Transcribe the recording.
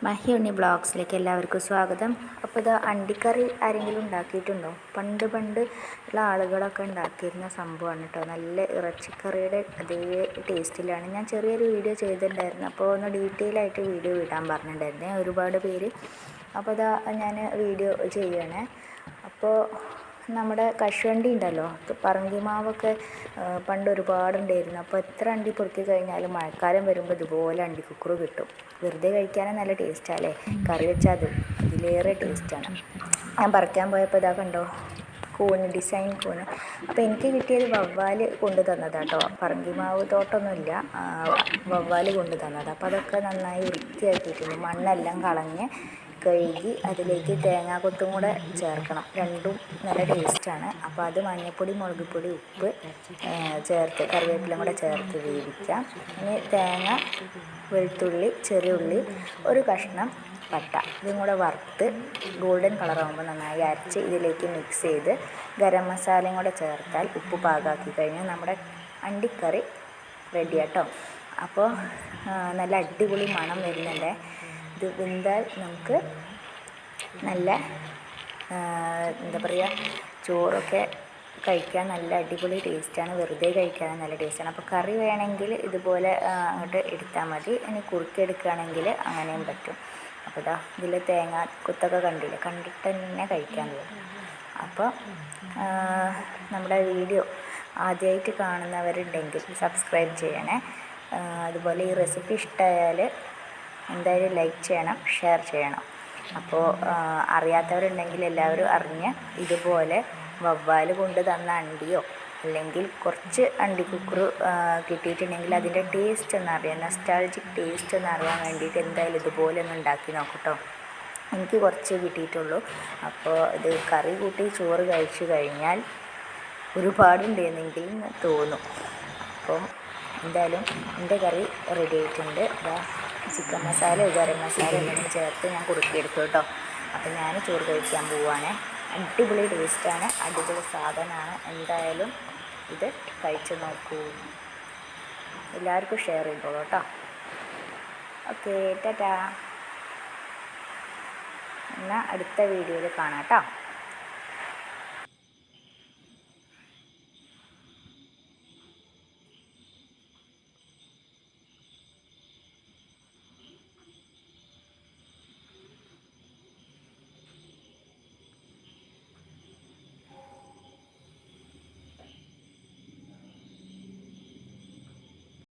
മഹി ഉണ്ണി ബ്ലോഗ്സിലേക്ക് എല്ലാവർക്കും സ്വാഗതം. അപ്പോൾ ഇത് അണ്ടിക്കറി ആരെങ്കിലും ഉണ്ടാക്കിയിട്ടുണ്ടോ? പണ്ട് ഉള്ള ആളുകളൊക്കെ ഉണ്ടാക്കിയിരുന്ന സംഭവമാണ് കേട്ടോ. നല്ല ഇറച്ചിക്കറിയുടെ അതേ ടേസ്റ്റിലാണ്. ഞാൻ ചെറിയൊരു വീഡിയോ ചെയ്തിട്ടുണ്ടായിരുന്നു. അപ്പോൾ ഒന്ന് ഡീറ്റെയിൽ ആയിട്ട് വീഡിയോ ഇടാൻ പറഞ്ഞിട്ടുണ്ടായിരുന്നേ ഒരുപാട് പേര്. അപ്പോൾ ഇതാ ഞാൻ വീഡിയോ ചെയ്യണേ. അപ്പോൾ നമ്മുടെ കശുവണ്ടി ഉണ്ടല്ലോ, പറങ്കിമാവൊക്കെ പണ്ട് ഒരുപാടുണ്ടായിരുന്നു. അപ്പോൾ എത്ര അണ്ടി പൊറുക്കി കഴിഞ്ഞാലും മഴക്കാലം വരുമ്പോൾ ഇതുപോലെ അണ്ടിക്കുക്കുറു കിട്ടും. വെറുതെ കഴിക്കാനും നല്ല ടേസ്റ്റാണ്, കറി വെച്ചാൽ അതിലേറെ ടേസ്റ്റാണ്. ഞാൻ പറിക്കാൻ പോയപ്പോൾ ഇതാ കണ്ടോ, കൂണ്, ഡിസൈൻ കൂണ്. അപ്പോൾ എനിക്ക് കിട്ടിയത് വവ്വാൽ കൊണ്ട് തന്നതാട്ടോ. പറങ്കിമാവ് തോട്ടമൊന്നുമില്ല, വവ്വാൽ കൊണ്ട് തന്നത്. അപ്പോൾ അതൊക്കെ നന്നായി വൃത്തിയാക്കിയിട്ടുണ്ട്. മണ്ണെല്ലാം കളഞ്ഞ് കഴുകി അതിലേക്ക് തേങ്ങാക്കൊത്തും കൂടെ ചേർക്കണം. രണ്ടും നല്ല ടേസ്റ്റാണ്. അപ്പോൾ അത് മഞ്ഞൾപ്പൊടി, മുളക് പൊടി, ഉപ്പ് ചേർത്ത് കറിവേപ്പിലും കൂടെ ചേർത്ത് വേവിക്കാം. ഇനി തേങ്ങ, വെളുത്തുള്ളി, ചെറിയ ഉള്ളി, ഒരു കഷ്ണം പട്ട ഇതും കൂടെ വറുത്ത് ഗോൾഡൻ കളറാകുമ്പോൾ നന്നായി അരച്ച് ഇതിലേക്ക് മിക്സ് ചെയ്ത് ഗരം മസാലയും കൂടെ ചേർത്താൽ ഉപ്പ് പാകാക്കി കഴിഞ്ഞാൽ നമ്മുടെ അണ്ടിക്കറി റെഡി ആട്ടോ. അപ്പോൾ നല്ല അടിപൊളി മണം വരുന്നുണ്ട്. ഇത് വെന്താൽ നമുക്ക് നല്ല എന്താ പറയുക, ചോറൊക്കെ കഴിക്കാൻ നല്ല അടിപൊളി ടേസ്റ്റാണ്. വെറുതെ കഴിക്കാൻ നല്ല ടേസ്റ്റാണ്. അപ്പോൾ കറി വേണമെങ്കിൽ ഇതുപോലെ അങ്ങോട്ട് എടുത്താൽ മതി. ഇനി കുറുക്കിയെടുക്കുകയാണെങ്കിൽ അങ്ങനെയും പറ്റും. അപ്പോൾ ഇതാ ഇതിൽ തേങ്ങ കുത്തൊക്കെ കണ്ടിട്ട് തന്നെ കഴിക്കാൻ തോന്നും. അപ്പോൾ നമ്മുടെ വീഡിയോ ആദ്യമായിട്ട് കാണുന്നവരുണ്ടെങ്കിൽ സബ്സ്ക്രൈബ് ചെയ്യണേ. അതുപോലെ ഈ റെസിപ്പി ഇഷ്ടമായാൽ എന്തായാലും ലൈക്ക് ചെയ്യണം, ഷെയർ ചെയ്യണം. അപ്പോൾ അറിയാത്തവരുണ്ടെങ്കിൽ എല്ലാവരും അറിഞ്ഞ് ഇതുപോലെ വവ്വാൽ കൊണ്ട് തന്ന അണ്ടിയോ അല്ലെങ്കിൽ കുറച്ച് അണ്ടിക്കുക്കുറു കിട്ടിയിട്ടുണ്ടെങ്കിൽ അതിൻ്റെ ടേസ്റ്റ് ഒന്നറിയാം, നൊസ്റ്റാൾജിക് ടേസ്റ്റ് ഒന്നറിയാൻ വേണ്ടിയിട്ട് എന്തായാലും ഇതുപോലെ ഒന്ന് ഉണ്ടാക്കി നോക്കട്ടോ. എനിക്ക് കുറച്ച് കിട്ടിയിട്ടുള്ളൂ. അപ്പോൾ ഇത് കറി കൂട്ടി ചോറ് കഴിച്ചു കഴിഞ്ഞാൽ ഒരുപാടുണ്ടെന്നെങ്കിൽ തോന്നും. അപ്പം എന്തായാലും എൻ്റെ കറി റെഡി ആയിട്ടുണ്ട്. ചിക്കൻ മസാല, ഗരം മസാല എന്തെങ്കിലും ചേർത്ത് ഞാൻ കുറുക്കിയെടുത്തു കേട്ടോ. അപ്പോൾ ഞാൻ ചോറ് കഴിക്കാൻ പോവുകയാണ്. അടിപൊളി ടേസ്റ്റാണ്, അടിപൊളി സാധനമാണ്. എന്തായാലും ഇത് കഴിച്ച് നോക്കൂ. എല്ലാവർക്കും ഷെയർ ചെയ്തോളൂ കേട്ടോ. ഓക്കെ, ടാറ്റാ. എന്നാൽ അടുത്ത വീഡിയോയിൽ കാണാം കേട്ടോ.